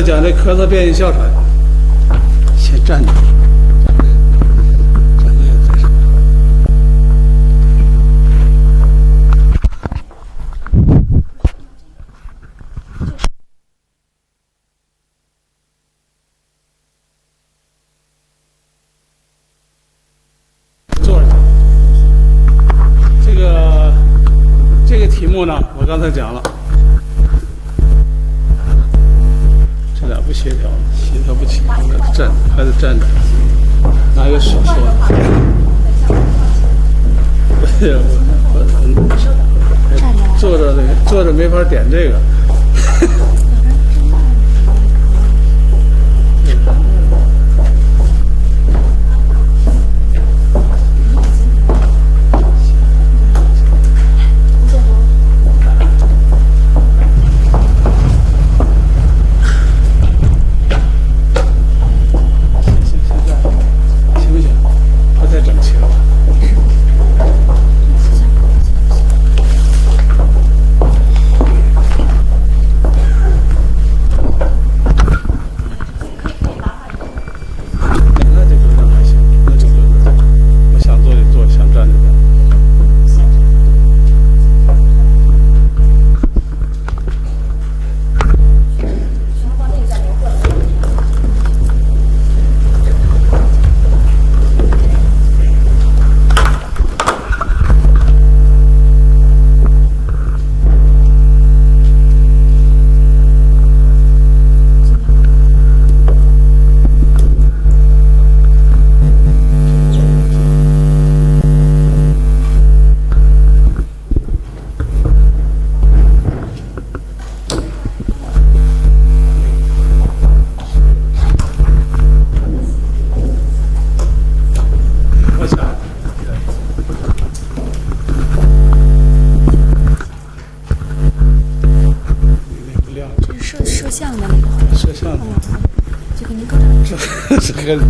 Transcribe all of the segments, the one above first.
讲这咳嗽、变异、哮喘，先站着，站着也在上。坐着。这个题目呢，我刚才讲了。这俩不协调，协调不起，站还得站着，拿一个手说。哎呀，我坐着没法点这个。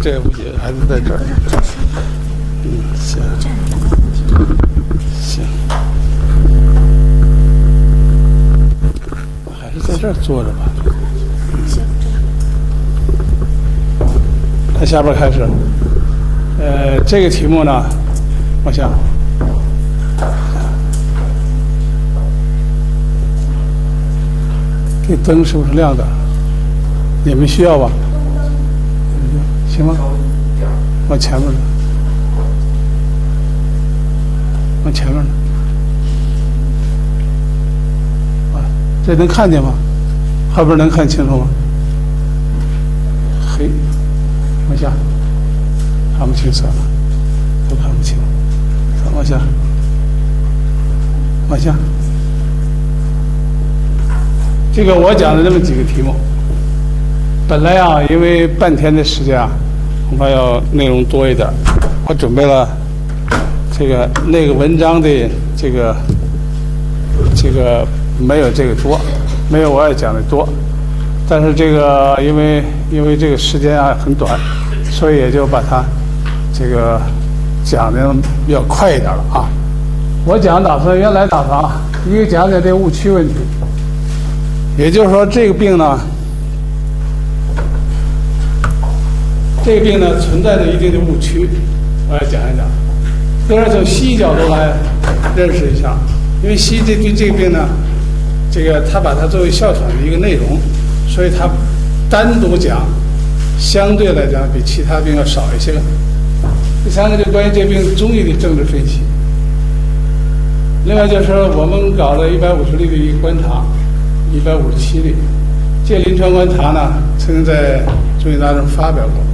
这不行，还是在这儿。行，行，还是在这儿坐着吧。行，那下边开始。这个题目呢，我想，这灯是不是亮的？你们需要吧？行吗？往前面呢，往前面呢。啊，这能看见吗？后边能看清楚吗？黑，往下，看不清色了，都看不清。再往下，往下。这个我讲的这么几个题目，本来啊，因为半天的时间啊。恐怕要内容多一点，我准备了那个文章的这个没有这个多，没有我要讲的多，但是这个因为这个时间啊很短，所以也就把它这个讲的要快一点了啊。我原来打算啊，一个讲这误区问题，也就是说这个病呢。这个病呢存在着一定的误区，我要讲一讲。当然从西医角度来认识一下，因为西医对这个病呢，他把它作为哮喘的一个内容，所以他单独讲，相对来讲比其他病要少一些。第三个就关于这病中医的政治分析。另外就是我们搞了150例的一个观察，157例，这临床观察呢曾经在中医杂志上发表过。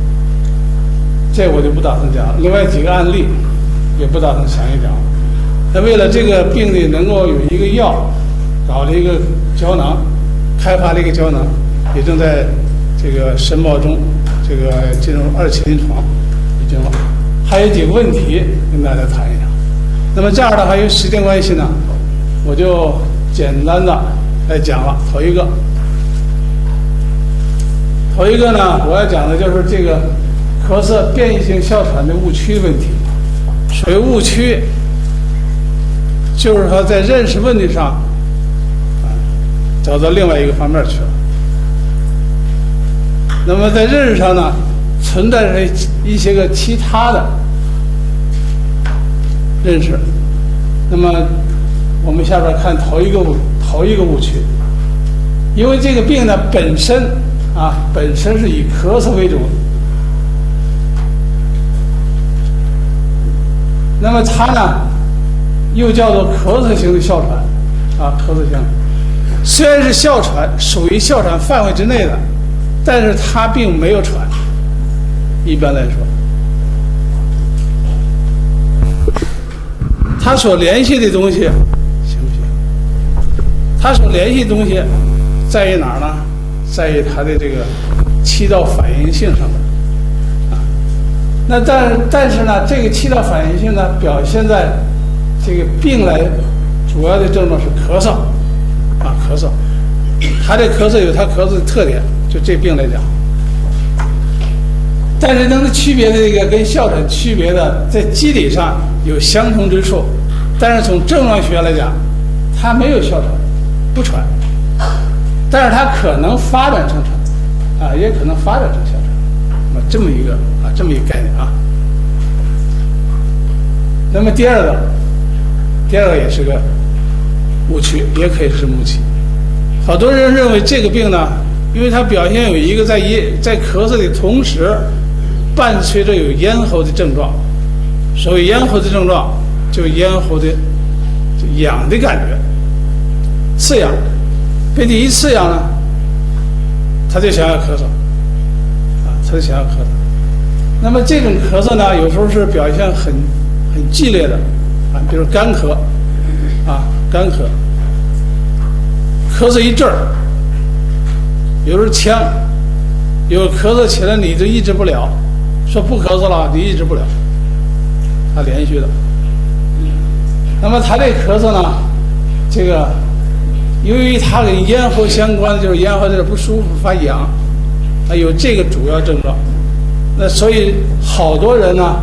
这我就不打算讲了，另外几个案例也不打算详细讲。那为了这个病呢能够有一个药，搞了一个胶囊，开发了一个胶囊，也正在这个申报中，进入2期临床已经了。还有几个问题跟大家谈一下。那么这样的话，由于时间关系呢，我就简单的来讲了。头一个呢，我要讲的就是这个咳嗽变异性哮喘的误区问题。所谓误区，就是说在认识问题上，走到另外一个方面去了。那么在认识上呢，存在着一些个其他的认识。那么我们下边看头一个误区，因为这个病呢本身是以咳嗽为主，那么它呢又叫做咳嗽型的哮喘咳嗽型，虽然是哮喘，属于哮喘范围之内的，但是它并没有喘。一般来说，它所联系的东西行不行？它所联系的东西在于哪儿呢？在于它的这个气道反应性上面那但是呢，这个气道反应性呢，表现在这个病来主要的症状是咳嗽咳嗽。它这咳嗽有它咳嗽的特点，就这病来讲。但是能区别的这个跟哮喘区别的，在机理上有相同之处，但是从症状学来讲，它没有哮喘，不喘，但是它可能发展成喘，也可能发展成哮喘，这么一个概念那么第二个也是个误区，也可以是误区。好多人认为这个病呢，因为它表现有一个在咳嗽的同时，伴随着有咽喉的症状。所谓咽喉的症状，就咽喉的痒的感觉，刺痒。病体一刺痒呢，他就想要咳嗽，那么这种咳嗽呢，有时候是表现很剧烈的比如干咳干咳，咳嗽一阵儿，有时候呛，有咳嗽起来你就抑制不了，说不咳嗽了你抑制不了，它连续的。那么它这咳嗽呢，这个由于它跟咽喉相关的，就是咽喉这不舒服发痒，有这个主要症状。那所以好多人呢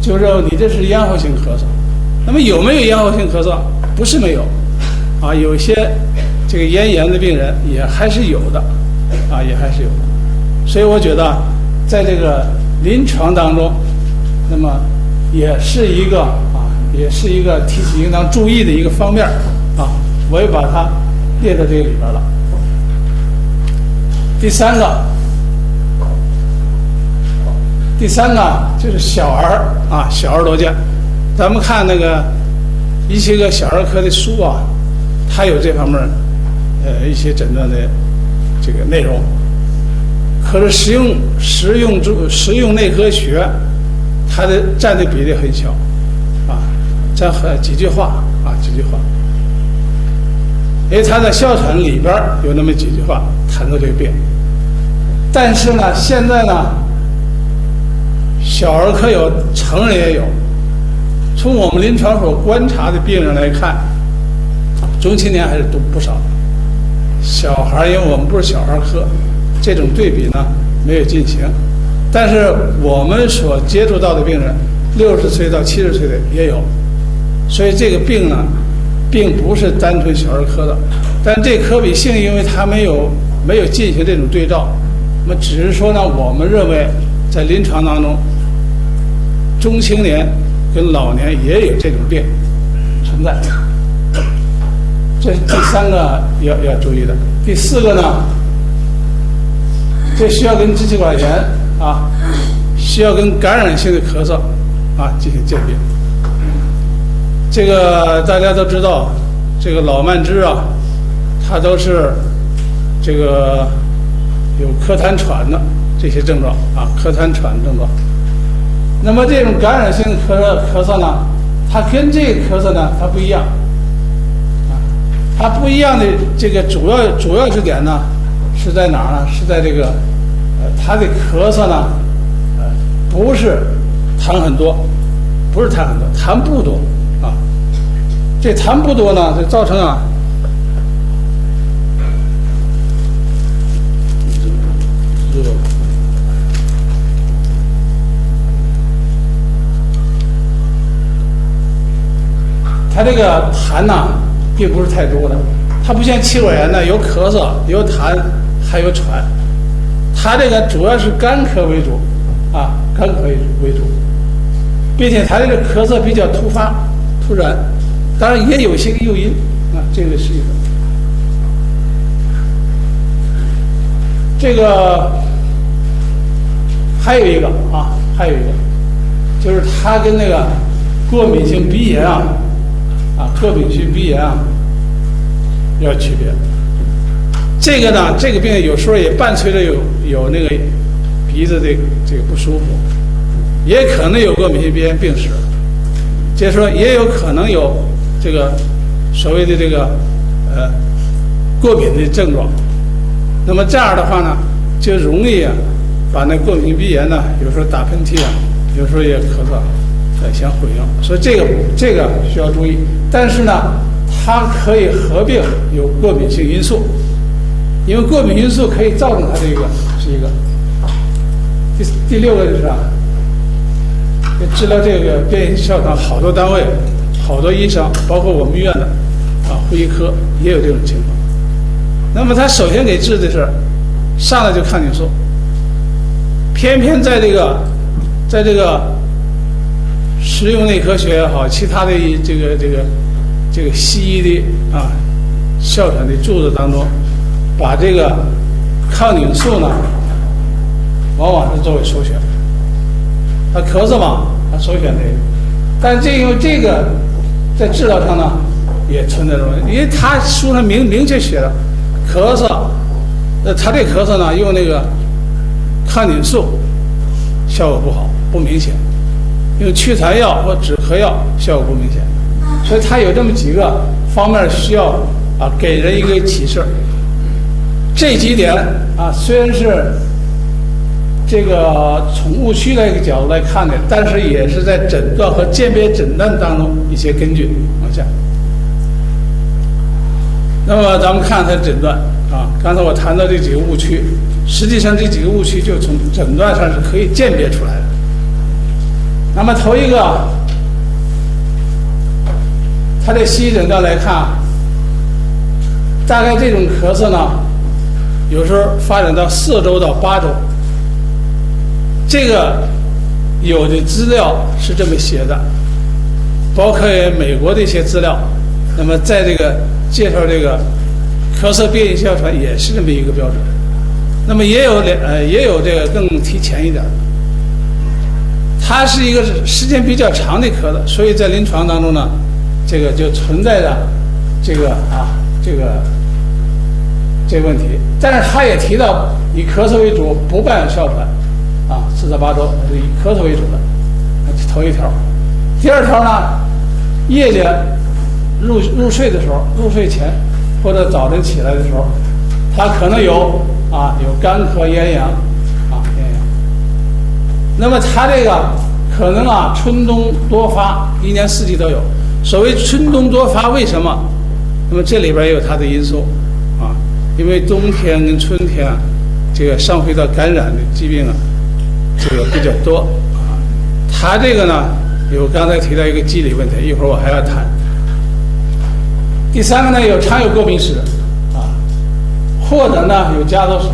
就认为你这是咽喉性咳嗽。那么有没有咽喉性咳嗽？不是没有有些这个咽炎的病人也还是有的也还是有的。所以我觉得在这个临床当中，那么也是一个提起应当注意的一个方面我也把它列在这个里边了。第三个就是小儿多见。咱们看那个一些个小儿科的书它有这方面一些诊断的这个内容。可是实用内科学它的占的比例很小占几句话。因为它在哮喘里边有那么几句话谈到这个病。但是呢，现在呢小儿科有，成人也有。从我们临床所观察的病人来看，中青年还是都不少。小孩，因为我们不是小儿科，这种对比呢没有进行。但是我们所接触到的病人，60岁到70岁的也有。所以这个病呢并不是单纯小儿科的，但这可比性因为它没有进行这种对照，那么只是说呢，我们认为在临床当中，中青年跟老年也有这种病存在。这是第三个要注意的。第四个呢，这需要跟支气管炎需要跟感染性的咳嗽进行鉴别。这个大家都知道，这个老慢支它都是这个有咳痰喘的这些症状咳痰喘症状。那么这种感染性咳嗽呢，它跟这个咳嗽呢它不一样它不一样的这个主要之点呢是在哪儿呢？是在这个它的咳嗽呢不是痰很多，痰不多这痰不多呢，就造成它这个痰呢并不是太多的，它不像气管炎呢有咳嗽有痰还有喘，它这个主要是干咳为主，啊，干咳为主，并且它这个咳嗽比较突发、突然，当然也有些个诱因，啊，这个是一个。这个还有一个啊，还有一个，就是它跟那个过敏性鼻炎啊，过敏性鼻炎啊要区别。这个呢，这个病有时候也伴随着有那个鼻子这个不舒服，也可能有过敏性鼻炎病史，就是说也有可能有这个所谓的这个过敏的症状。那么这样的话呢，就容易把那过敏性鼻炎呢，有时候打喷嚏啊，有时候也咳嗽，相混淆。所以这个需要注意。但是呢，它可以合并有过敏性因素，因为过敏因素可以造成它这个是一个。第六个就是治疗这个变异哮喘，好多单位、好多医生，包括我们医院的呼吸科也有这种情况。那么他首先给治的是上来就抗凝素，偏偏在这个实用内科学也好，其他的这个西医的哮喘的著作当中，把这个抗凝素呢，往往是作为首选。他咳嗽嘛，他首选这个，但因为这个在治疗上呢也存在着问题，因为他书上明确写了。咳嗽，他这咳嗽呢用那个抗凝素效果不好，不明显；用祛痰药或止咳药效果不明显。所以他有这么几个方面需要给人一个启示。这几点虽然是这个从误区的一个角度来看的，但是也是在诊断和鉴别诊断当中一些根据。往下。那么咱们看它诊断刚才我谈到这几个误区，实际上这几个误区就从诊断上是可以鉴别出来的。那么头一个，它的西医诊断来看，大概这种咳嗽呢，有时候发展到4周到8周。这个有的资料是这么写的，包括美国的一些资料。那么在这个介绍这个咳嗽变异哮喘也是这么一个标准。那么也有这个更提前一点的，它是一个时间比较长的咳嗽，所以在临床当中呢，这个就存在着这个问题。但是他也提到以咳嗽为主，不伴有哮喘4到8周是以咳嗽为主的，头一条。第二条呢，夜里入睡的时候，入睡前或者早晨起来的时候，它可能有干咳、咽痒咽痒。那么它这个可能春冬多发，一年四季都有。所谓春冬多发，为什么？那么这里边也有它的因素因为冬天跟春天这个上呼吸道感染的疾病这个比较多它这个呢有刚才提到一个机理问题，一会儿我还要谈。第三个呢，常有过敏史或者呢有家族史，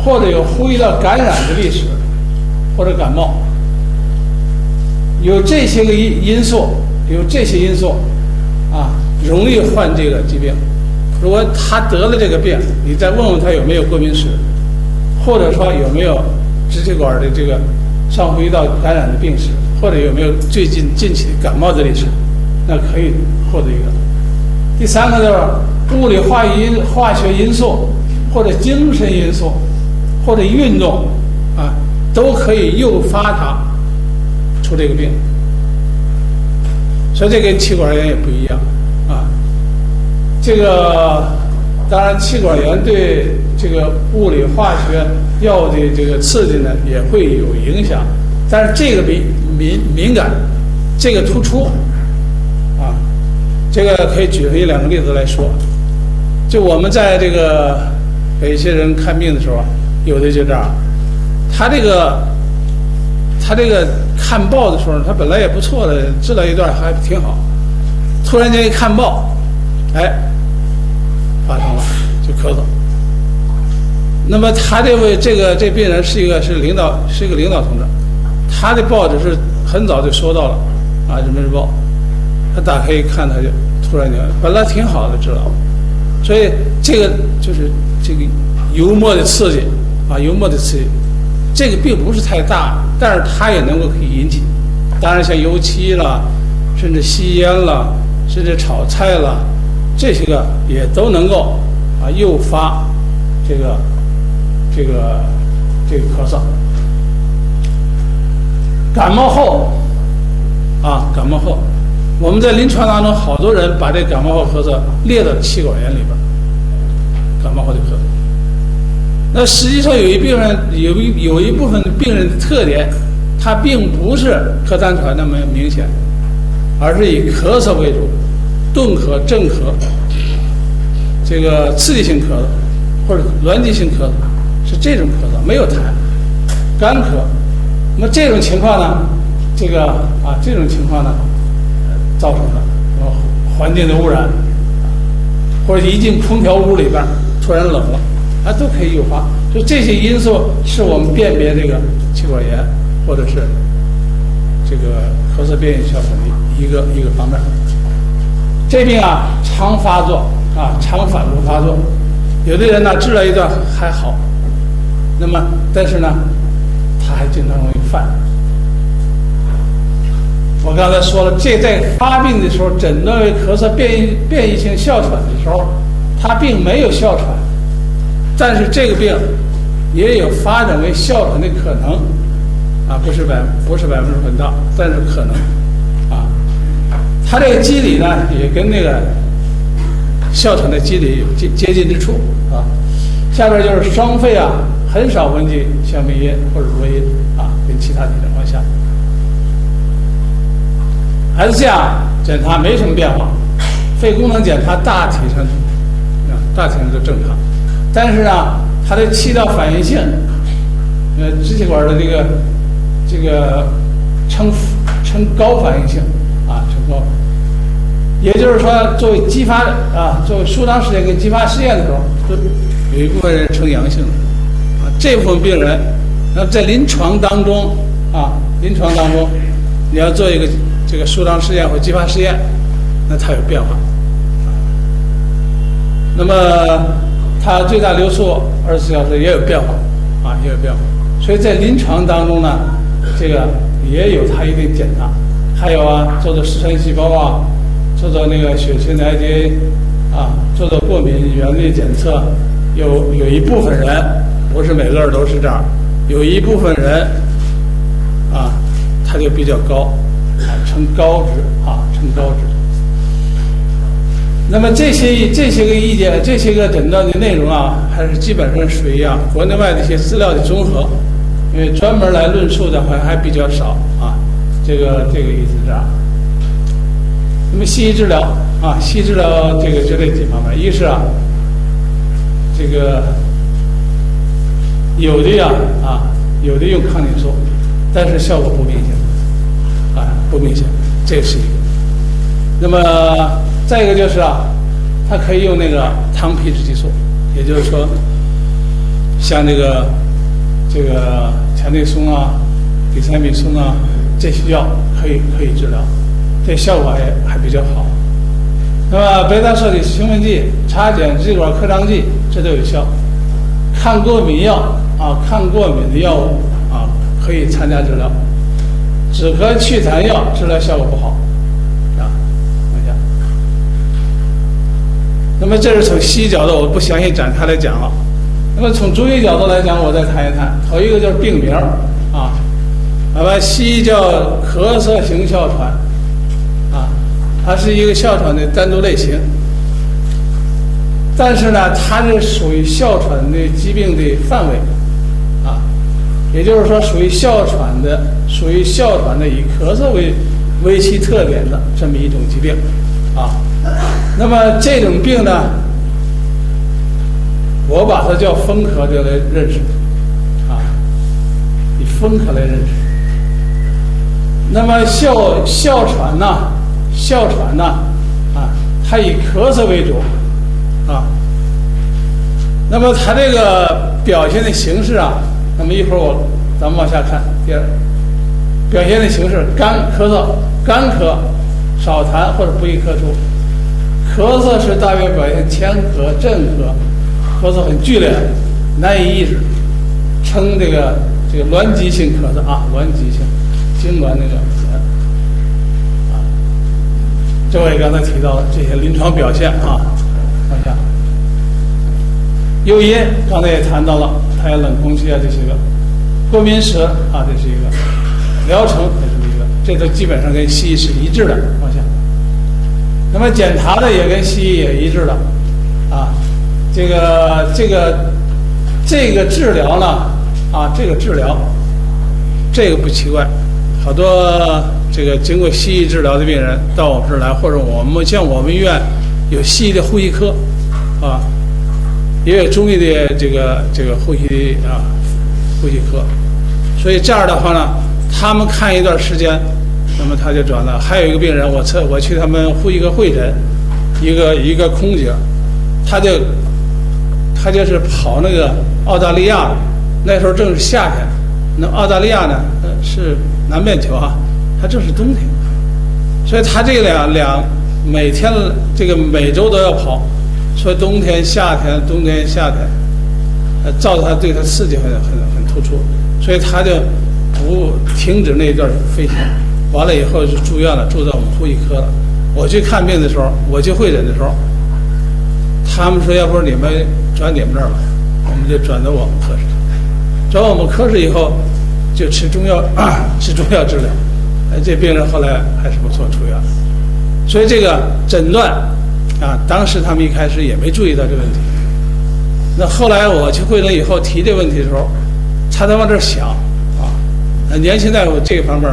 或者有呼吸道感染的历史，或者感冒，有这些个因素，容易患这个疾病。如果他得了这个病，你再问问他有没有过敏史，或者说有没有支气管的这个上呼吸道感染的病史，或者有没有近期的感冒的历史，那可以获得一个。第三个就是物理化学因素，或者精神因素，或者运动都可以诱发它出这个病。所以这跟气管炎也不一样这个当然气管炎对这个物理化学药物的这个刺激呢也会有影响，但是这个比敏感，这个突出这个可以举1-2个例子来说。就我们在这个给一些人看病的时候有的就这样，他这个看报的时候，他本来也不错的，治疗一段还挺好，突然间一看报，发生了就咳嗽。那么他这病人是一个领导同志，他的报纸是很早就收到了啊，《人民日报》，他打开一看，他就突然间本来挺好的治疗，所以这个就是这个油墨的刺激啊，油墨的刺激，这个并不是太大，但是它也能够可以引起。当然像油漆了，甚至吸烟了，甚至炒菜了，这些个也都能够啊诱发这个咳嗽。感冒后，我们在临床当中，好多人把这感冒后咳嗽列到气管炎里边，感冒后的咳嗽。那实际上有一部分病人的特点，它并不是咳痰喘那么明显，而是以咳嗽为主，顿咳、正咳，这个刺激性咳嗽或者挛急性咳嗽是这种咳嗽，没有痰，干咳。那么这种情况呢，这种情况呢，造成的环境的污染，或者一进空调屋里边突然冷了，啊，都可以诱发。就这些因素是我们辨别这个气管炎或者是这个咳嗽变异哮喘的一个方面。这病啊，常发作啊，常反复发作。有的人呢治疗一段还好，那么但是呢，他还经常容易犯。我刚才说了，这在发病的时候诊断为咳嗽变异性哮喘的时候，他并没有哮喘，但是这个病也有发展为哮喘的可能，啊，不是100%到，但是可能，啊，它这个机理呢也跟那个哮喘的机理有接近之处啊。下边就是双肺啊，很少闻及哮鸣音或者弱音啊，跟其他的情况下。X 下检查没什么变化，肺功能检查大体上都正常，但是呢，它的气道反应性，支气管的这个呈高反应性啊，呈高，也就是说，作为舒张实验跟激发实验的时候，有一部分人呈阳性的啊，这部分病人，那在临床当中，你要做一个这个舒张实验或激发实验，那它有变化。那么它最大流速24小时也有变化，啊，也有变化。所以在临床当中呢，这个也有它一定检查，还有啊，做视床细胞啊，做那个血清的 IgA 啊，做过敏原的检测。有一部分人，不是每个人都是这样，有一部分人啊，他就比较高。呈高值。那么这些个意见，这些个诊断的内容啊，还是基本上属于啊国内外的一些资料的综合，因为专门来论述的好像还比较少啊。这个意思是这样。那么西医治疗啊，西医治疗这个就这几方面，一是啊，这个有的用抗凝素，但是效果不明显。不明显，这是一个。那么再一个就是啊，它可以用那个糖皮质激素，也就是说，像这个强内松啊、地塞米松啊这些药可以治疗，这效果还比较好。那么贝塔受体兴奋剂、插碱支气管扩张剂这都有效。抗过敏药啊，抗过敏的药物啊可以参加治疗。止咳祛痰药治疗效果不好，啊，看一下。那么这是从西医角度，我不详细展开来讲了。那么从中医角度来讲，我再谈一谈。头一个就是病名啊，西医叫咳嗽型哮喘，啊，它是一个哮喘的单独类型。但是呢，它是属于哮喘的疾病的范围，啊。也就是说，属于哮喘的以咳嗽为其特点的这么一种疾病，啊，那么这种病呢，我把它叫风咳来认识，啊，以风咳来认识。那么哮喘呢，啊，它以咳嗽为主，啊，那么它这个表现的形式啊，那么一会儿咱们往下看。第二，表现的形式：干咳嗽，干咳，少痰或者不易咳出。咳嗽是大约表现前咳、震咳，咳嗽很剧烈，难以抑制，称这个挛急性咳嗽啊，挛急性，痉挛那个啊。这位刚才提到的这些临床表现啊，往下。诱因刚才也谈到了，还有冷空气啊这些个，过敏史啊这是一个，疗程也是一个，这都基本上跟西医是一致的。往下，那么检查的也跟西医也一致的，啊，这个治疗呢，啊这个治疗，这个不奇怪，好多这个经过西医治疗的病人到我们这儿来，或者像我们医院有西医的呼吸科，啊。也有中医的这个呼吸科，所以这样的话呢，他们看一段时间，那么他就转了。还有一个病人，我去他们呼吸科会诊，一个空姐，他就是跑那个澳大利亚的，那时候正是夏天，那澳大利亚呢是南半球啊，它正是冬天，所以他这每天每周都要跑。说冬天、夏天，造成他对他刺激很突出，所以他就不停止那一段飞行。完了以后就住院了，住在我们呼吸科了。我去看病的时候，我去会诊的时候，他们说要不然你们转你们这儿吧，我们就转到我们科室。转我们科室以后，就吃中药治疗。这病人后来还是不错，出院了。所以这个诊断。啊，当时他们一开始也没注意到这个问题。那后来我去会诊以后提这个问题的时候，他在往这儿想啊，年轻大夫这个方面，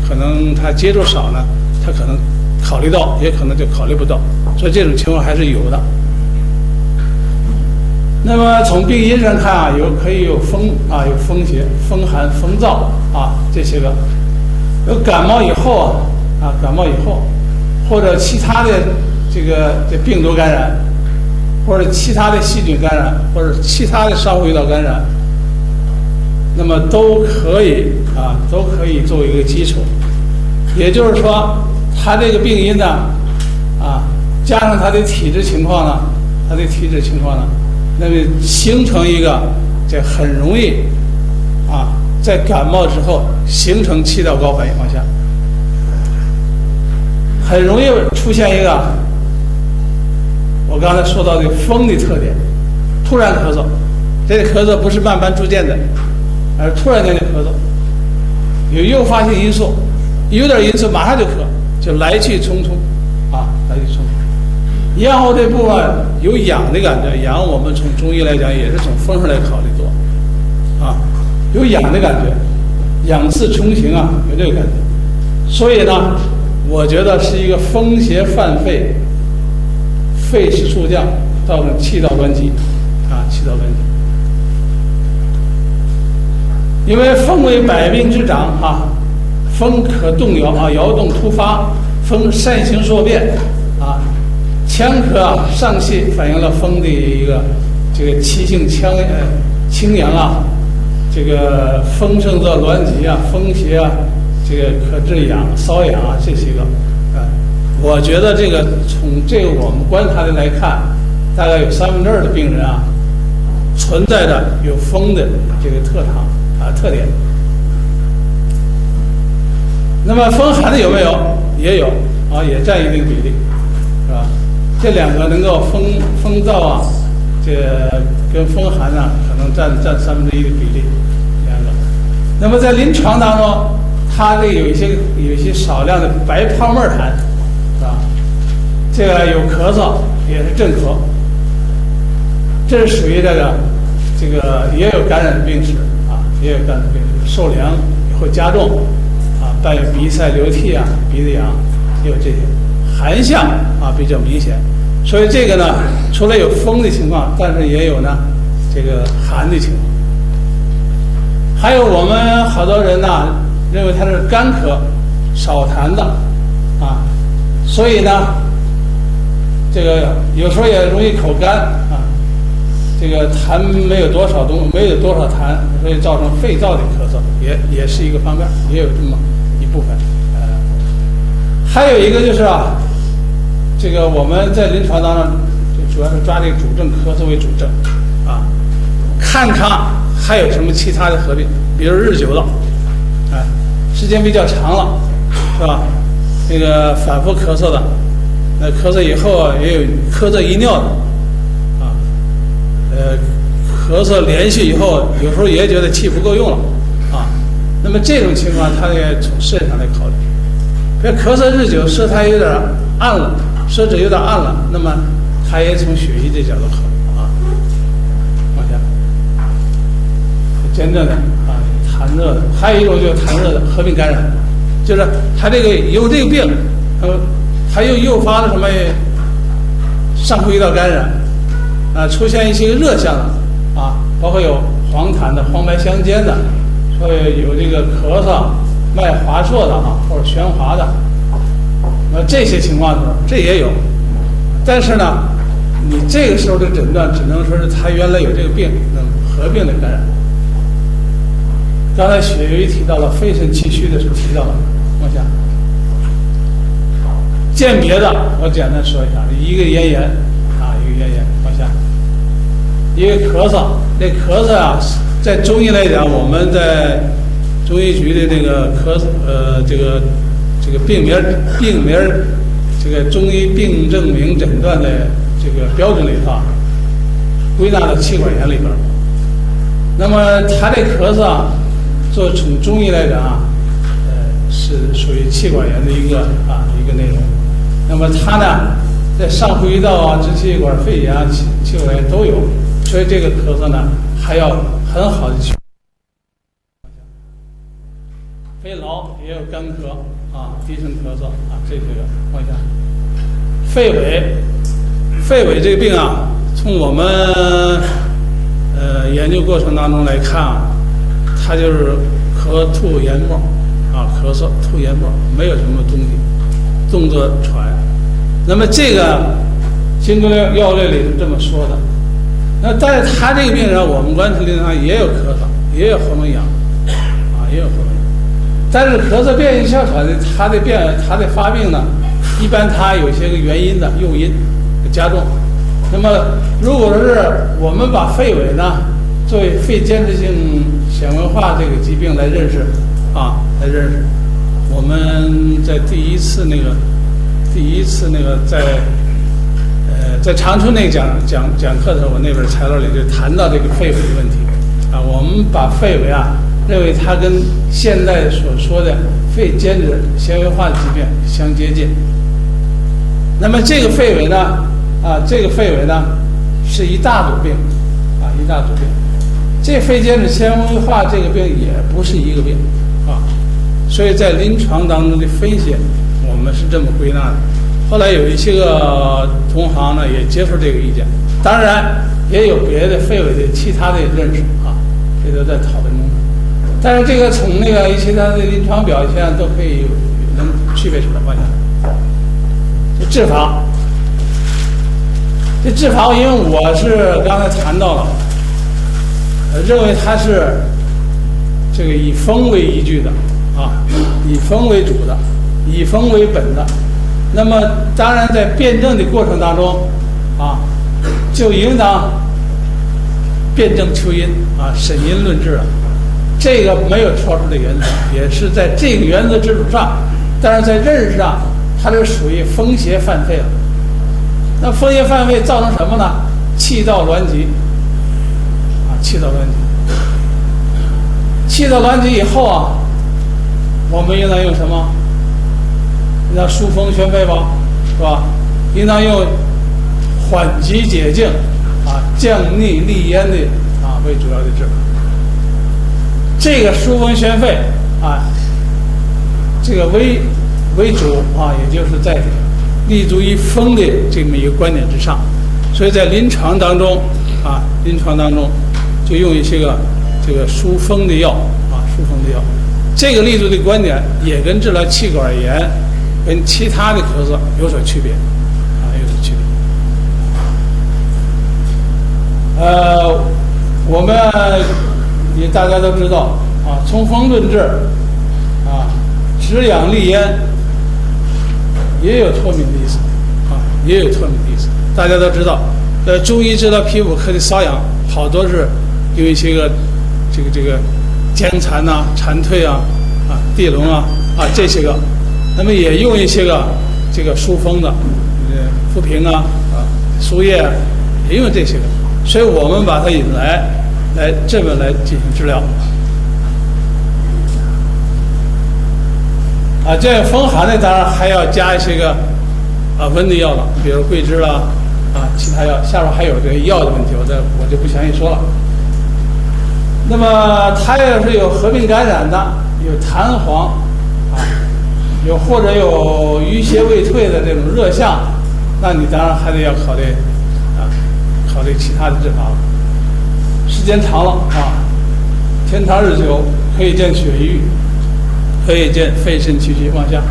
可能他接触少呢，他可能考虑到，也可能就考虑不到，所以这种情况还是有的。那么从病因上看啊，可以有风啊，有风邪、风寒、风燥啊这些个，有感冒以后感冒以后，或者其他的。这病毒感染，或者其他的细菌感染，或者其他的上呼吸道感染，那么都可以作为一个基础。也就是说，他这个病因呢，加上他的体质情况呢，那么形成一个很容易在感冒之后形成气道高反应往下，很容易出现一个。我刚才说到的风的特点，突然咳嗽，这个咳嗽不是慢慢逐渐的，而突然间就咳嗽，有诱发性因素，有点因素马上就咳，就来去匆匆，来去匆匆。咽喉这部分有痒的感觉，痒我们从中医来讲也是从风上来考虑多，有痒的感觉，痒刺冲行有这个感觉，所以呢，我觉得是一个风邪犯肺。肺湿促降，造成气道挛急，气道挛急。因为风为百病之长风可动摇摇动突发，风善行所变腔咳上气反映了风的一个气性清扬这个风盛则挛急风邪可致痒瘙痒这些个我觉得从我们观察的来看，大概有2/3的病人存在着有风的特点。那么风寒的有没有？也有也占一定比例，是吧？这两个能够风燥跟风寒可能占1/3的比例，两个。那么在临床当中，它有一些少量的白泡沫痰。这个有咳嗽，也是震咳，这是属于也有感染病史也有感染病史，受凉也会加重伴有鼻塞流涕鼻子痒，也有这些寒象比较明显。所以这个呢，除了有风的情况，但是也有呢寒的情况。还有我们好多人认为它是干咳少痰的所以呢有时候也容易口干这个痰没有多少痰，所以造成肺燥的咳嗽，也是一个方面，也有这么一部分。还有一个就是啊，这个我们在临床当中就主要是抓这个主症咳嗽为主症啊，看看还有什么其他的合并，比如日久了，时间比较长了，是吧？那个反复咳嗽的，咳嗽以后也有咳嗽遗尿的，咳嗽连续以后，有时候也觉得气不够用了，那么这种情况，他也从肾上来考虑。比如咳嗽日久，舌苔有点暗了，舌质有点暗了，那么他也从血液这角度考虑往下，真正的痰热的，还有一种就是痰热的合并感染，就是他这个有这个病，他又诱发了什么上呼吸道感染，出现一些热象的包括有黄痰的、黄白相间的，说有这个咳嗽、脉滑数的或者悬滑的，这些情况的时候，这也有。但是呢，你这个时候的诊断只能说是他原来有这个病，那么合并的感染。刚才血液提到了肺肾气虚的时候提到了，往下。鉴别的，我简单说一下，一个咽炎一个咽炎，往下。一个咳嗽，这咳嗽在中医来讲，我们在中医局的这个这个病名，这个中医病证明诊断的这个标准里头，归纳到气管炎里边。那么他这咳嗽，从中医来讲是属于气管炎的一个内容。那么他呢，在上呼吸道支气管肺炎气管炎都有。所以这个咳嗽呢，还要很好的去。肺痨也有干咳低声咳嗽这些个往下。肺痿这个病从我们研究过程当中来看它就是咳吐咽沫咳嗽吐咽沫，没有什么东西，动作喘。那么这个经过要略里是这么说的。那但是他这个病人，我们观察临床也有咳嗽，也有喉咙痒，也有喉咙痒。但是咳嗽变性哮喘的，它的发病呢，一般它有些个原因的诱因加重。那么如果是我们把肺痿呢作为肺间质性纤维化这个疾病来认识我们在第一次那个在长春那个讲课的时候，我那本材料里就谈到这个肺痿的问题我们把肺痿认为它跟现在所说的肺间质纤维化疾病相接近。那么这个肺痿呢，是一大组病一大组病。这肺间质纤维化这个病也不是一个病所以在临床当中的分析，我们是这么归纳的。后来有一些个同行呢也接受这个意见，当然也有别的肺痿的其他的认识这都在讨论中。但是这个从那个一些它的临床表现都可以能区别出来。往下，这治法，因为我是刚才谈到了，认为它是这个以风为依据的以风为主的，以风为本的。那么当然在辩证的过程当中就应当辩证求因审因论治了。这个没有超出的原则，也是在这个原则基础上，但是在认识上它就属于风邪犯肺了。那风邪犯肺造成什么呢？气道挛急气道挛急以后我们应当用什么？应当疏风宣肺吧，是吧？应当用缓急解痉降逆利咽的为主要的治法。这个疏风宣肺这个为主也就是在立足于风的这么一个观点之上。所以在临床当中就用一些个这个疏风的药这个立足的观点也跟治疗气管炎跟其他的咳嗽有所区别有所区别。大家都知道啊，冲锋论治啊，止痒利咽也有脱敏的意思啊，也有脱敏的意思。大家都知道，中医治疗皮肤科的瘙痒，好多是有一些个这个坚蚕呐、蝉蜕啊、地龙啊这些个，那么也用一些个这个疏风的，浮萍输液也用这些个，所以我们把它引来这么来进行治疗。这个风寒呢，当然还要加一些个温的药了，比如桂枝啦其他药。下边还有这个药的问题，我就不详细说了。那么它要是有合并感染的，有痰黄或者有淤血未退的这种热象，那你当然还得要考虑其他的治法了。时间长了天长日久，可以见血瘀，可以见肺肾气虚往下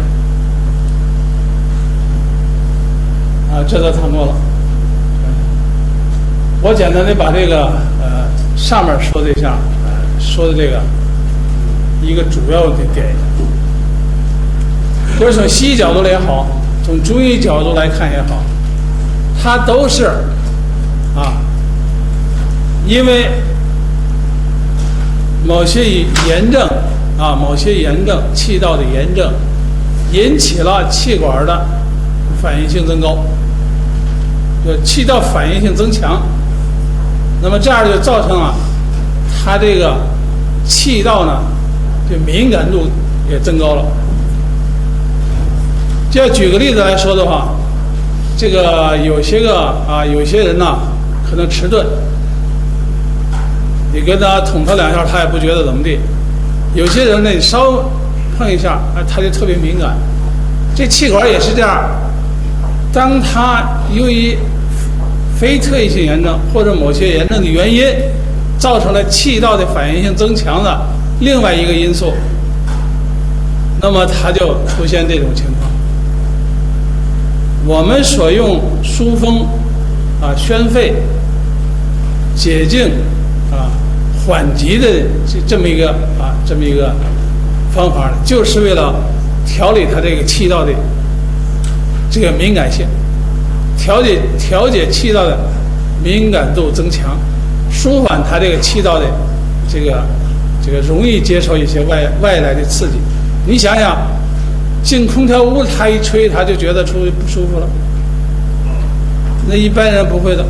这都谈过了。我简单的把这个上面说的一下说的这个一个主要的点一下，就是从西医角度来也好，从中医角度来看也好，它都是因为某些炎症气道的炎症引起了气管的反应性增高，气道反应性增强，那么这样就造成了它这个气道呢就敏感度也增高了。就要举个例子来说的话，这个有些人呢可能迟钝，你跟他捅他两下他也不觉得怎么地，有些人呢你稍碰一下他就特别敏感。这气管也是这样，当他由于非特异性炎症或者某些炎症的原因造成了气道的反应性增强的另外一个因素，那么它就出现这种情况。我们所用疏风宣肺解痉缓急的这么一个方法呢，就是为了调理它这个气道的这个敏感性，调节气道的敏感度增强，舒缓它这个气道的这个容易接受一些外来的刺激。你想想，进空调屋它一吹它就觉得不舒服了，那一般人不会的，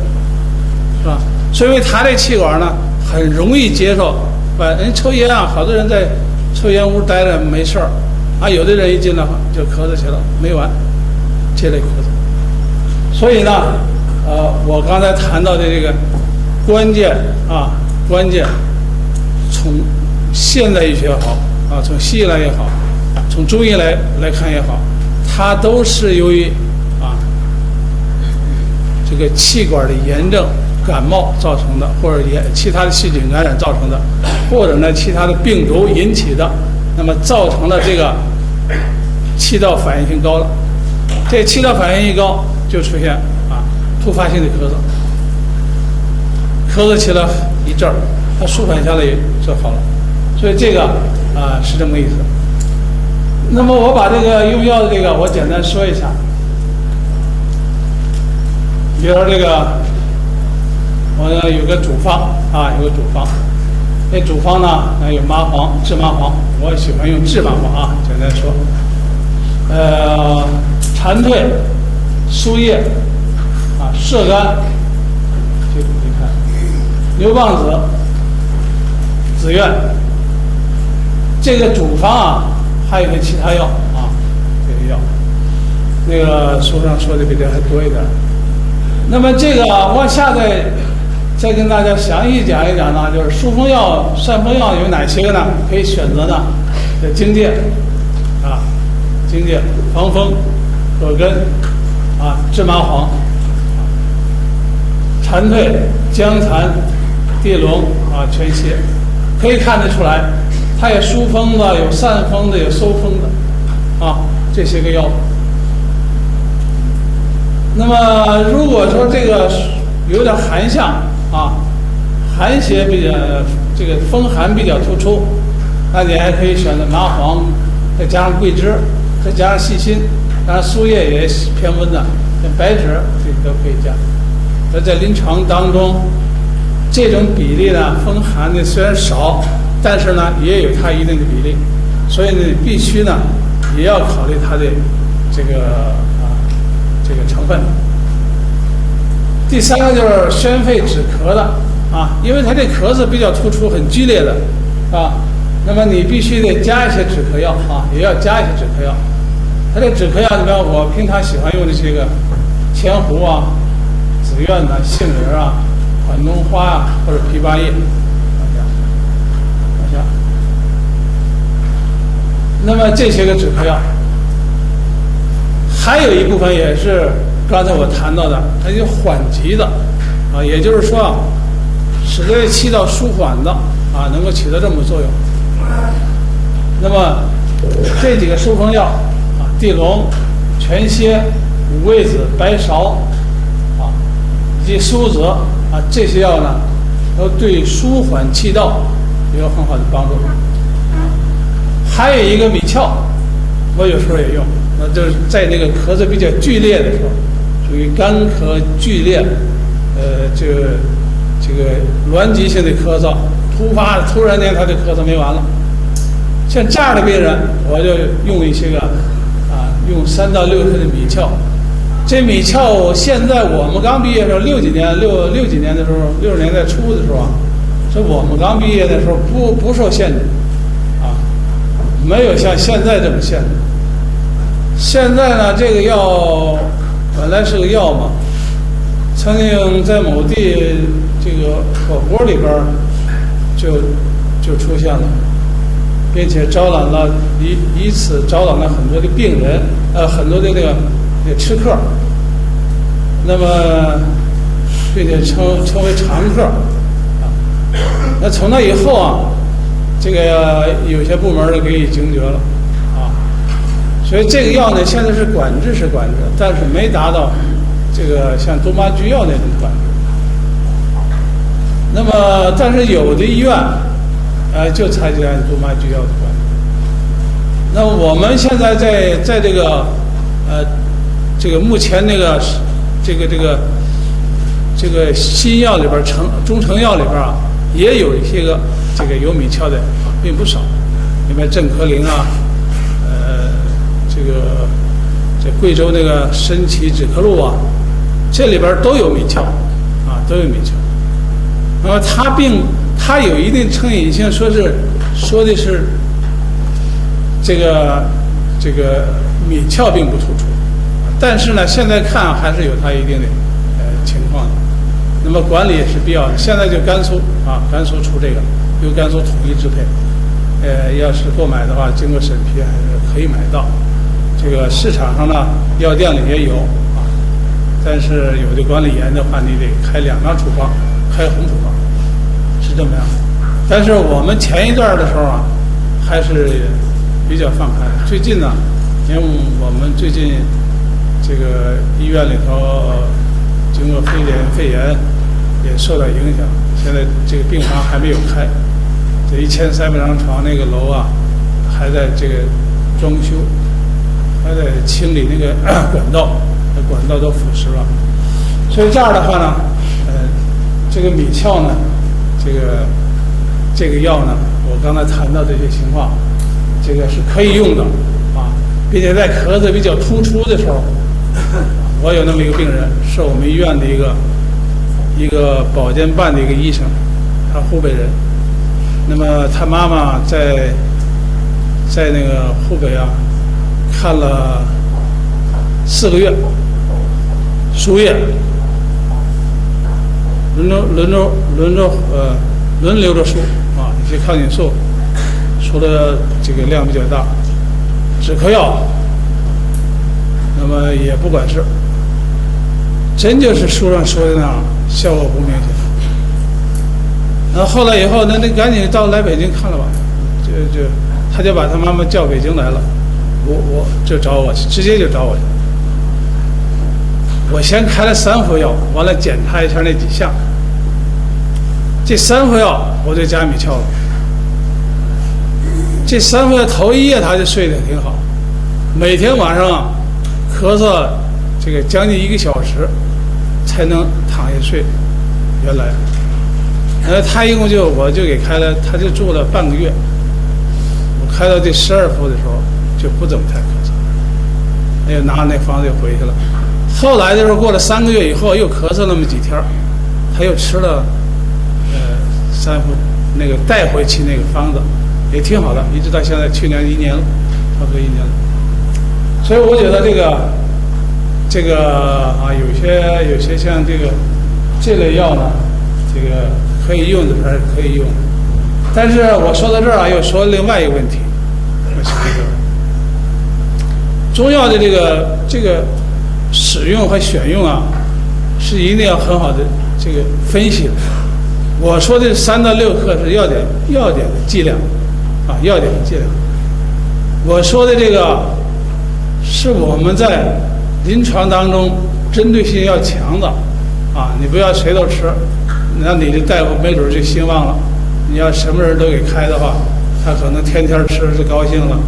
是吧？所以它这气管呢很容易接受。人抽烟好多人在抽烟屋待着没事儿有的人一进来就咳嗽起来了，没完，这类咳嗽。所以呢我刚才谈到的这个关键从现代医学也好从西医来也好，从中医来看也好，它都是由于这个气管的炎症感冒造成的，或者其他的细菌感染造成的，或者呢其他的病毒引起的，那么造成了这个气道反应性高了。这气道反应一高，就出现突发性的咳嗽起来一阵儿，它舒缓下来就好了。所以这个是这么意思。那么我把这个用药的这个我简单说一下，比如说这个我有个主方有个主方，这主方呢有麻黄、炙麻黄，我喜欢用炙麻黄简单说。蝉蜕、输液射干，这个你看，牛蒡子、紫苑，这个主方还有一些其他药这个药，那个书上说的比这还多一点。那么这个往下再跟大家详细讲一讲呢，就是疏风药、散风药有哪些个呢？可以选择呢？荆芥荆芥、防风、葛根芝麻黄、蝉蜕、姜蚕、地龙全泻，可以看得出来，它有疏风的，有散风的，有收风的这些个药。那么如果说这个有点寒象寒邪这个风寒比较突出，那你还可以选择麻黄，再加上桂枝，再加上细辛，当然树叶也偏温的，像白芷这些都可以加。那在临床当中，这种比例呢，风寒的虽然少，但是呢也有它一定的比例，所以呢必须呢也要考虑它的这个成分。第三个就是宣肺止咳的啊，因为它这咳是比较突出、很剧烈的啊，那么你必须得加一些止咳药啊，也要加一些止咳药。它这止咳药，你看我平常喜欢用的这个千胡啊、紫苑呐、杏仁啊、款冬花啊，或者枇杷叶，往下。那么这些个止咳药，还有一部分也是刚才我谈到的，它就缓急的啊，也就是说啊，使得起到舒缓的啊，能够起到这么作用。那么这几个疏风药啊，地龙、全蝎、五味子、白芍啊，以及苏子啊，这些药呢，都对舒缓气道有很好的帮助。还有一个米壳，我有时候也用，那就是在那个咳嗽比较剧烈的时候，属于干咳剧烈，这个挛急性的咳嗽，突然间他的咳嗽没完了，像这样的病人，我就用一些个用3到6克的米壳。这米壳现在我们刚毕业的时候，60几年的时候，60年代初的时候啊，说我们刚毕业的时候不受限制啊，没有像现在这么限制。现在呢，这个药本来是个药嘛，曾经在某地这个火锅里边就出现了，并且招揽了以此招揽了很多的病人，很多的那个吃客，那么并且称为常客啊。那从那以后啊，这个有些部门给予警觉了啊，所以这个药呢，现在是管制，但是没达到这个像多妈居药那种管制。那么，但是有的医院，就采取按多妈居药的管制。那么我们现在在这个目前这个新药里边中成药里边啊，也有一些个这个有米壳的，并不少，里面镇咳灵啊，这贵州那个参芪止咳露啊，这里边都有米壳啊，都有米壳。那么它有一定成瘾性，说的是这个米壳并不突出，但是呢，现在看还是有它一定的情况的。那么管理也是必要的。现在就甘肃出这个，由甘肃统一支配。要是购买的话，经过审批还是可以买到。这个市场上呢，药店里也有啊，但是有的管理员的话，你得开2张处方，开红处方，是这么样。但是我们前一段的时候啊，还是比较放开。最近呢，因为我们最近这个医院里头经过肺炎也受到影响，现在这个病房还没有开，这1300张床那个楼啊，还在这个装修，还在清理那个管道，那管道都腐蚀了。所以这样的话呢，这个米壳呢，这个药呢，我刚才谈到这些情况，这个是可以用的啊，并且在咳嗽比较突出的时候，我有那么一个病人，是我们医院的一个保健办的一个医生，他湖北人。那么他妈妈在那个湖北啊看了4个月，输液，轮流着输啊，一些抗菌素输的这个量比较大，止咳药，那么也不管事，真就是书上说的那样，效果不明显。然后后来以后，那赶紧来北京看了吧，他就把他妈妈叫北京来了，我就找我去，直接就找我去。我先开了3副药，完了检查一下那几项，这3副药我就加米鞘了。这3副药头1夜他就睡得挺好，每天晚上啊咳嗽这个将近1个小时才能躺下睡。原来，他一共我就给开了，他就住了半个月。我开到第12副的时候就不怎么太咳嗽，又拿那方子又回去了。后来的时候过了3个月以后又咳嗽那么几天，他又吃了3副那个带回去那个方子，也挺好的，一直到现在，去年1年了，差不多1年了。所以我觉得这个啊，有些像这类药呢，这个可以用的还是可以用的。但是我说到这儿啊，又说另外一个问题，我想一个中药的这个使用和选用啊，是一定要很好的这个分析的。我说的3到6克是药典的剂量啊，药典的剂量。我说的这个是我们在临床当中针对性要强的啊，你不要谁都吃，那你的大夫没准就兴旺了。你要什么人都给开的话，他可能天天吃就高兴了，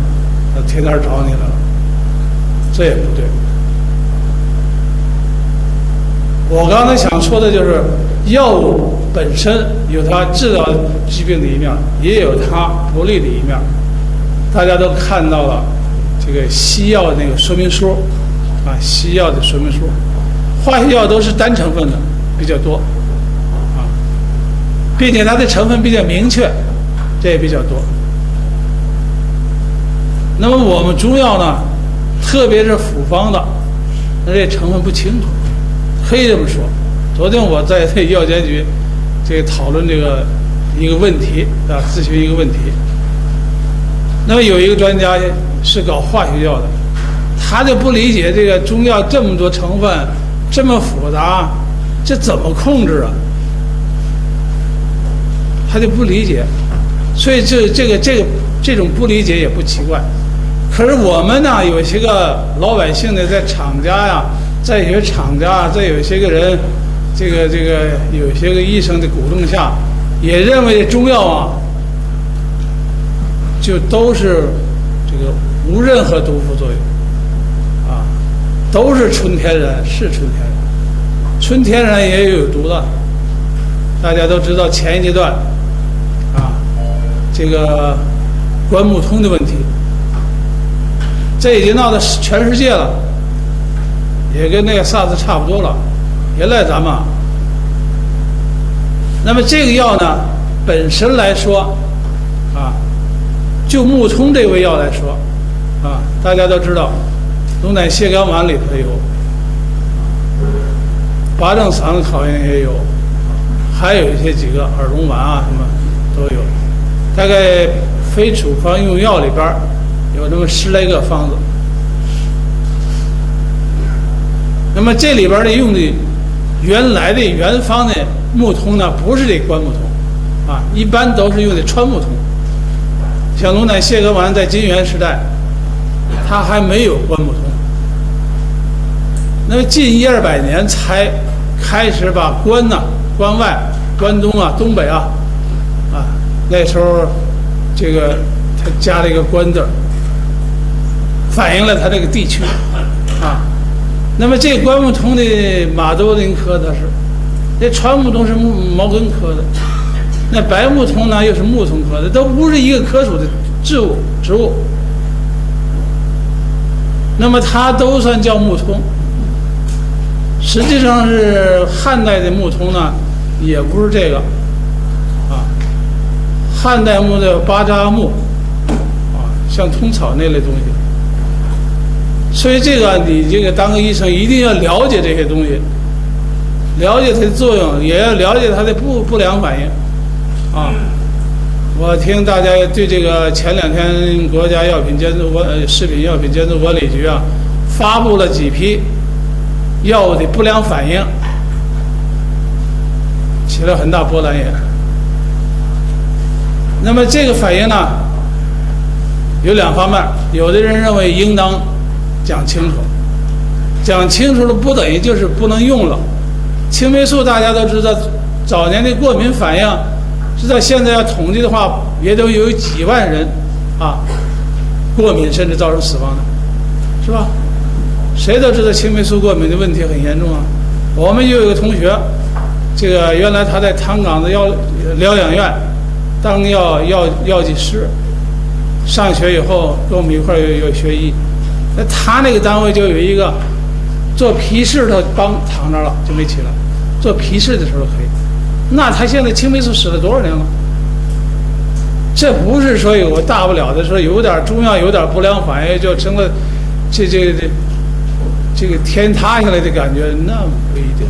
他天天找你来了，这也不对。我刚才想说的就是，药物本身有它治疗疾病的一面，也有它不利的一面。大家都看到了这个西药那个说明书啊，西药的说明书，化学药都是单成分的比较多啊，并且它的成分比较明确，这也比较多。那么我们中药呢，特别是复方的，那这成分不清楚。可以这么说，昨天我在药监局这个讨论这个一个问题啊，咨询一个问题。那么有一个专家是搞化学药的，他就不理解这个中药这么多成分，这么复杂，这怎么控制啊？他就不理解，所以这种不理解也不奇怪。可是我们呢，有些个老百姓呢，在厂家呀。在有些厂家，在有些个人，这个有些个医生的鼓动下，也认为中药啊，就都是这个无任何毒副作用，啊，都是纯天然，是纯天然，纯天然也有毒的。大家都知道前一阶段，啊，这个关木通的问题，这已经闹到全世界了。也跟那个 SARS 差不多了，也赖咱们。那么这个药呢，本身来说，啊，就木通这味药来说，啊，大家都知道，龙胆泻肝丸里头有，拔正散烤炎也有，还有一些几个耳聋丸啊什么都有，大概非处方用药里边有那么10来个方子。那么这里边的用的原来的原方的木通呢，不是这关木通，啊，一般都是用的川木通。像龙胆泻肝丸在金元时代，它还没有关木通。那么近100-200年才开始把关呢、关外、关东啊、东北啊，啊，那时候这个它加了一个关字，反映了它这个地区，啊。那么这关木通的马兜铃科的是，这川木通是毛茛科的，那白木通呢又是木通科的，都不是一个科属的植物。那么它都算叫木通，实际上是汉代的木通呢，也不是这个，啊，汉代木的巴扎木，啊，像通草那类东西。所以这个你这个当个医生一定要了解这些东西，了解它的作用，也要了解它的不良反应，啊！我听大家对这个前2天国家食品药品监督管理局啊，发布了几批药物的不良反应，起了很大波澜也。那么这个反应呢，有2方面，有的人认为应当讲清楚，讲清楚了不等于就是不能用了。青霉素大家都知道，早年的过敏反应，直到现在要统计的话，也都有几万人啊过敏，甚至造成死亡的，是吧？谁都知道青霉素过敏的问题很严重啊。我们有一个同学，这个原来他在唐岗的疗养院当药剂师，上学以后跟我们一块儿有学医。那他那个单位就有一个做皮试的躺着了，就没起来。做皮试的时候可以，那他现在青霉素使了多少年了？这不是说有个大不了的，说有点中药有点不良反应就成了这个天塌下来的感觉，那不一定。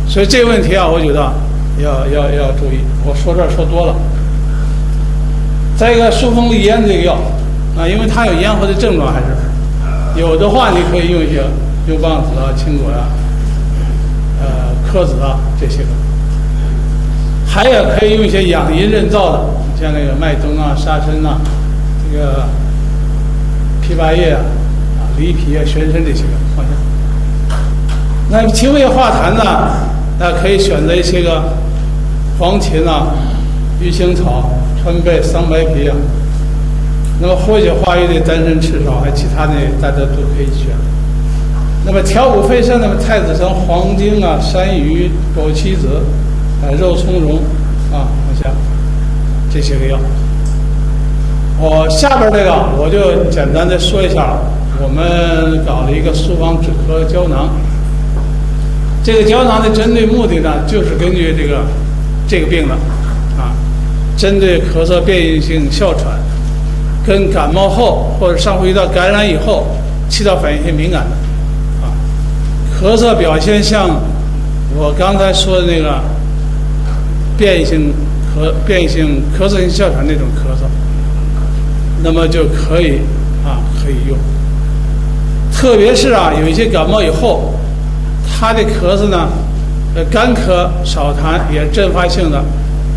所以这个问题啊，我觉得要注意。我说这儿说多了。再一个，疏风利咽这个药啊，因为它有咽喉的症状，还是有的话，你可以用一些牛蒡子啊、青果啊、柯子啊这些个，还有可以用一些养阴润燥的，像那个麦冬啊、沙参啊、这个枇杷叶啊、梨皮啊、玄参这些个放下。那清胃化痰呢，那可以选择一些个黄芩啊、鱼腥草、川贝、桑白皮啊。那么活血化瘀的丹参、赤芍，还其他的大家都可以选。那么调补肺肾，那么太子参、黄精啊、山芋、枸杞子、肉苁蓉啊，往下这些个药。我下边这个我就简单的说一下，我们搞了一个苏方止咳胶囊。这个胶囊的针对目的呢，就是根据这个病的啊，针对咳嗽变异性哮喘，跟感冒后或者上呼吸道感染以后气道反应性敏感的啊，咳嗽表现像我刚才说的那个变异性咳嗽性哮喘那种咳嗽，那么就可以用。特别是有一些感冒以后，他的咳嗽呢，干咳少痰也是阵发性的，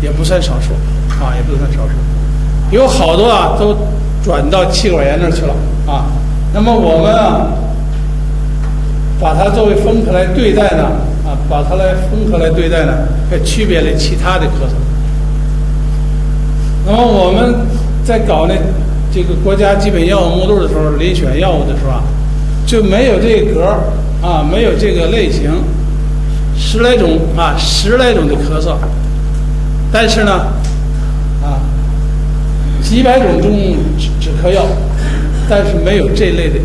也不算少数啊，也不算少数。有好多都转到气管炎那儿去了啊。那么我们把它作为风咳来对待呢，区别了其他的咳嗽。那么我们在搞这个国家基本药物目录的时候，遴选药物的时候就没有这个格没有这个类型，10来种的咳嗽，但是呢几百种止咳药，但是没有这类的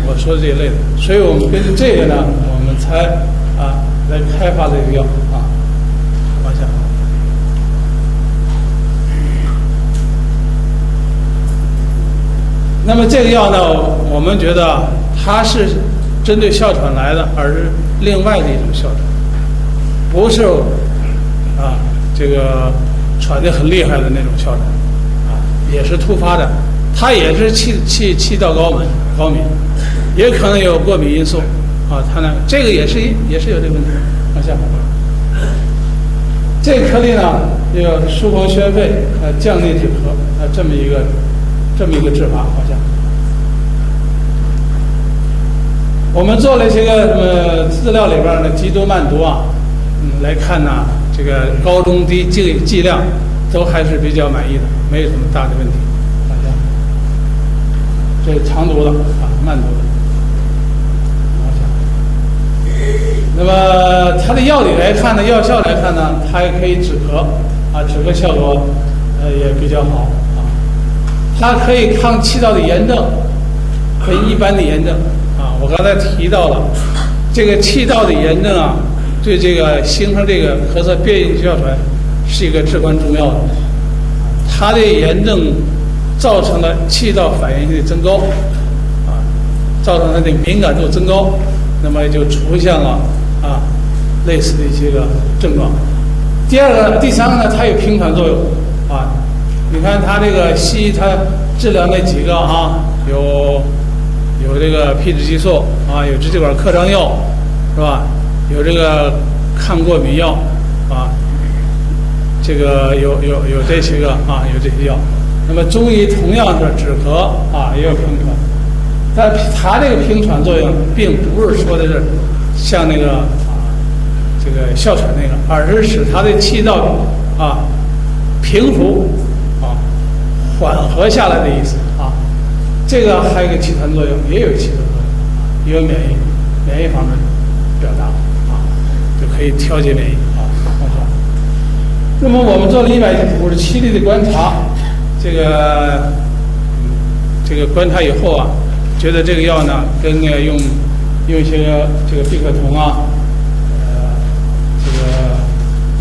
我说的这一类的，所以我们根据这个呢，我们才来开发这个药往下。那么这个药呢，我们觉得它是针对哮喘来的，而是另外的一种哮喘，不是这个喘得很厉害的那种哮喘也是突发的，它也是气道高敏，也可能有过敏因素它呢这个也是有这个问题。往下，这个颗粒呢，这个疏风宣肺降逆止咳这么一个治法。往下，我们做了一些个什么资料里边的急毒慢毒来看呢，这个高中低剂量都还是比较满意的，没有什么大的问题。往下，这是长毒的慢毒的。往下，那么它的药理来看呢，药效来看呢，它也可以止咳止咳效果也比较好它可以抗气道的炎症，跟一般的炎症我刚才提到了这个气道的炎症对这个形成这个咳嗽变异性哮喘是一个至关重要的。它的炎症造成了气道反应性的增高造成它的敏感度增高，那么就出现了类似的一些个症状。第三个呢，它有平喘作用你看它这个西医它治疗那几个有这个皮质激素有支气管扩张药是吧？有这个抗过敏药这个有这些个有这些药。那么中医同样是止咳也有平喘，但它这个平喘作用并不是说的是像那个这个哮喘那个，而是使它的气道平复缓和下来的意思啊。这个还有一个起团作用，也有起团作用，也有免疫方面表达就可以调节免疫放松。那么我们做了157例的观察，这个观察以后觉得这个药呢跟用一些这个必可酮这个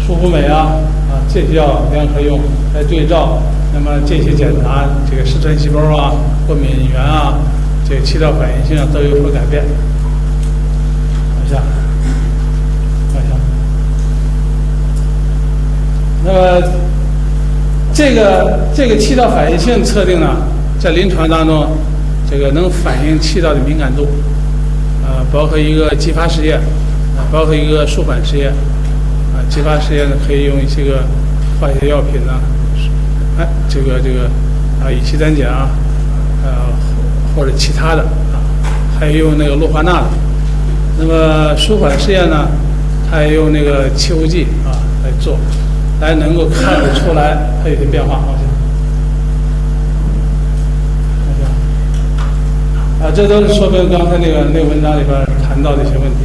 舒肤美这些药联合用来对照，那么这些检查这个嗜酸细胞过敏原这个气道反应性都有所改变。往下。那么这个气道反应性测定呢，在临床当中，这个能反映气道的敏感度，包括一个激发实验，包括一个舒缓实验，激发实验呢可以用一些个化学药品呢，乙烯胆碱或者其他的还有用那个氯化钠的。那么舒缓试验呢，它也用那个气雾剂来做，来能够看得出来它有些变化。这都是说明刚才那个文章里边谈到的一些问题。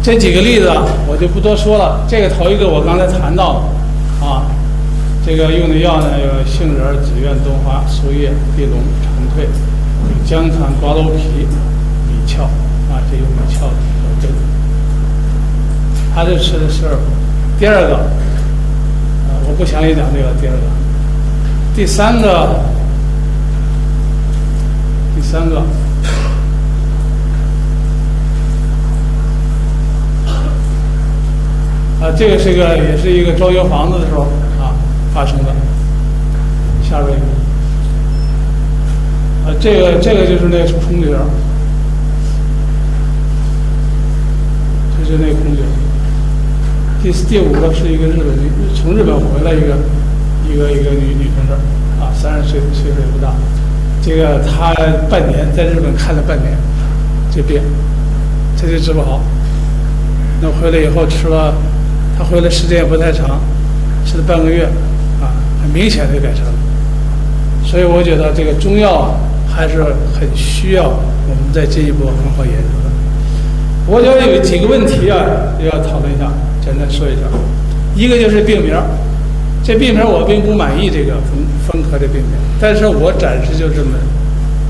这几个例子我就不多说了。这个头一个我刚才谈到了这个用的药呢有杏仁、紫苑、冬花、树叶、地龙、蝉蜕，有姜糖、瓜蒌皮、米壳这有米壳的。他就吃的12副。第二个我不详细讲这个第二个。第三个这个也是一个装修房子的时候发生的。下边一个这个就是那个空姐，这是那个空姐。第五个是一个从日本回来一个女同志30岁也不大，这个她半年在日本看了半年这病，这就治不好。那回来以后吃了，她回来时间也不太长，吃了半个月很明显的改善了。所以我觉得这个中药还是很需要我们再进一步很好研究的。我觉得有几个问题要讨论一下，简单说一下。一个就是病名，这病名我并不满意这个风咳的病名，但是我暂时就这么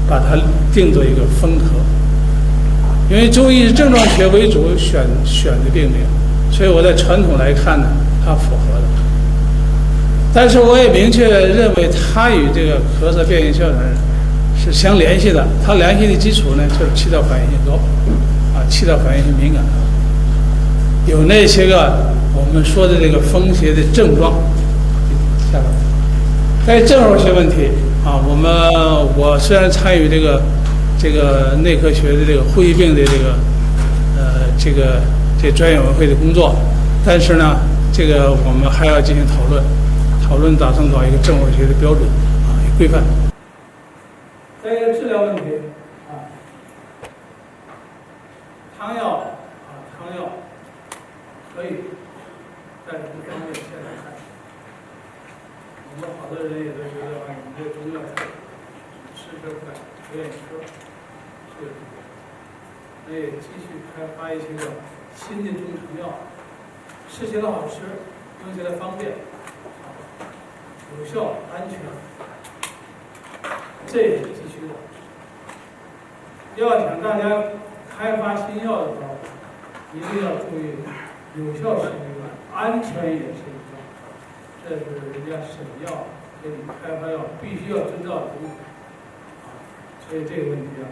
把它定做一个风咳，因为中医是症状学为主选的病名，所以我在传统来看呢，它符合的。但是我也明确认为它与这个咳嗽变应哮喘是相联系的，它联系的基础呢就是气道反应性高气道反应性敏感，有那些个我们说的这个风邪的症状。下边，在症候学问题我虽然参与这个内科学的这个呼吸病的这专业委员会的工作，但是呢，这个我们还要进行讨论打算搞一个症候学的标准一个规范。再一个治疗问题汤药可以，但是不方便现在看。我们好多人也都觉得你这中药吃不愿意吃，所以继续开发一些个新的中成药，吃起来好吃，用起来方便，有效、安全，这也是继续的。要想大家开发新药的时候，一定要注意有效是一个，安全也是一个，这是人家审药给你开发药必须要遵照的东西所以这个问题注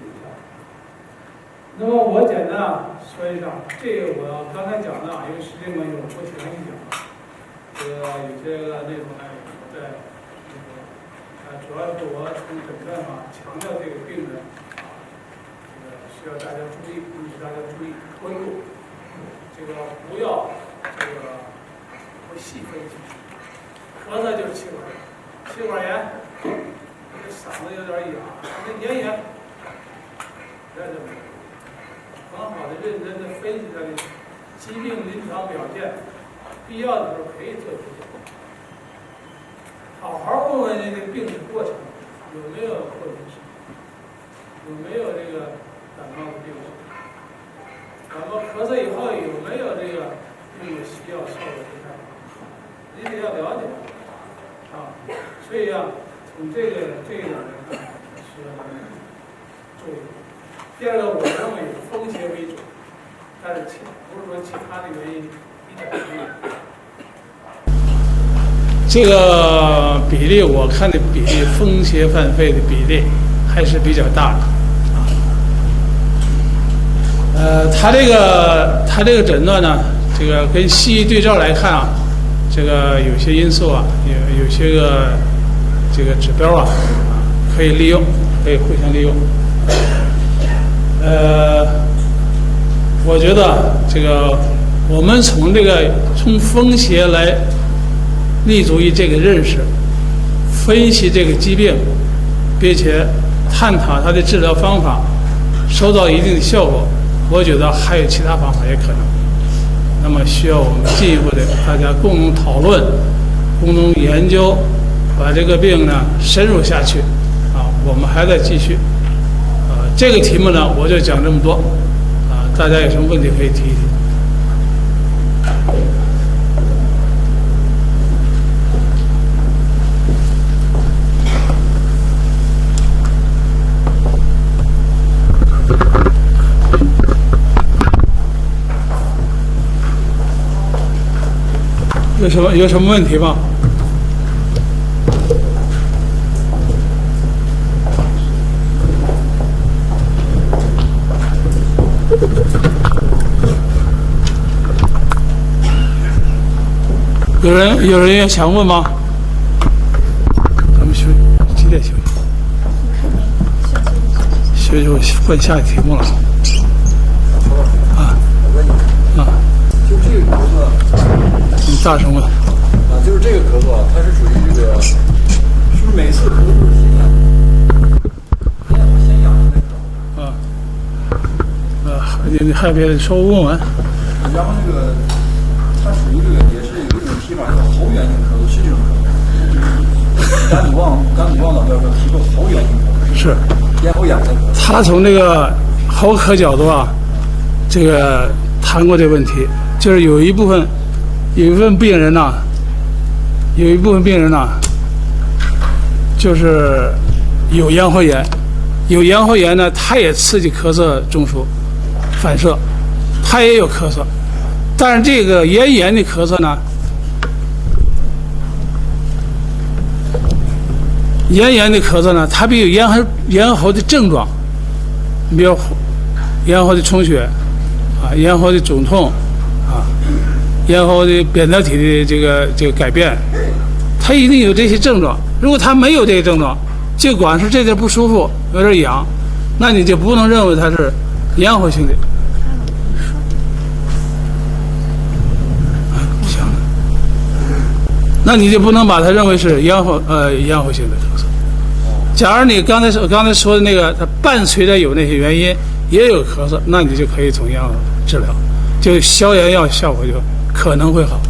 意一下。那么我简单说一下，这个我刚才讲的因为时间关系我不详细讲，这个有些个内容呢我在主要是我从诊断上强调这个病人需要大家注意，引起大家注意关注，这个不要不细分析，咳嗽就是气管炎，这嗓子有点哑，那咽炎，在这里很好的、认真的分析他的疾病临床表现，必要的时候可以做治疗。好好问问这个病的过程，有没有后遗症，有没有这个感冒的病史，感冒咳嗽以后有没有这个用的西药效果不太好，你得要了解啊。所以啊，从这一点来看，需要注意。第二个，我认为以风邪为主，但是不是说其他的原因一点没有。这个比例，我看的比例，风邪犯肺的比例还是比较大的啊。他这个诊断呢，这个跟西医对照来看啊，这个有些因素啊，有些个这个指标啊，可以利用，可以互相利用。我觉得这个我们从风邪来立足于这个认识，分析这个疾病，并且探讨它的治疗方法，收到一定的效果。我觉得还有其他方法也可能。那么需要我们进一步的大家共同讨论、共同研究，把这个病呢深入下去。啊，我们还在继续。这个题目呢，我就讲这么多。啊，大家有什么问题可以提一提。有什么问题吗？有人也想问吗？咱们休几点休息？休息换下一题目了。啊，我问你啊，就这个咳嗽，你大声问。啊，就是这个咳嗽，它是属于这个，是不是每次咳嗽都是先痒的那种？你还别说问完。然后那个，它属于这个也是有一种提法叫喉源性咳嗽，是这种咳嗽。甘鲁旺老教授提过喉源性咳嗽，是咽喉痒的咳嗽。他从这个喉科角度啊，这个谈过这个问题，就是有一部分病人呐，就是有咽喉炎，有咽喉炎呢，它也刺激咳嗽中枢反射，它也有咳嗽，但是这个咽炎的咳嗽呢，它比有咽喉的症状，你比如咽喉的充血啊，咽喉的肿痛啊，咽喉的扁桃体的这个改变，它一定有这些症状。如果它没有这些症状，就光是这点不舒服，有点痒，那你就不能认为它是咽喉性的。行了，那你就不能把它认为是咽喉性的咳嗽。假如你刚才说的那个，它伴随着有那些原因，也有咳嗽，那你就可以从咽喉治疗，就消炎药效果就可能会好。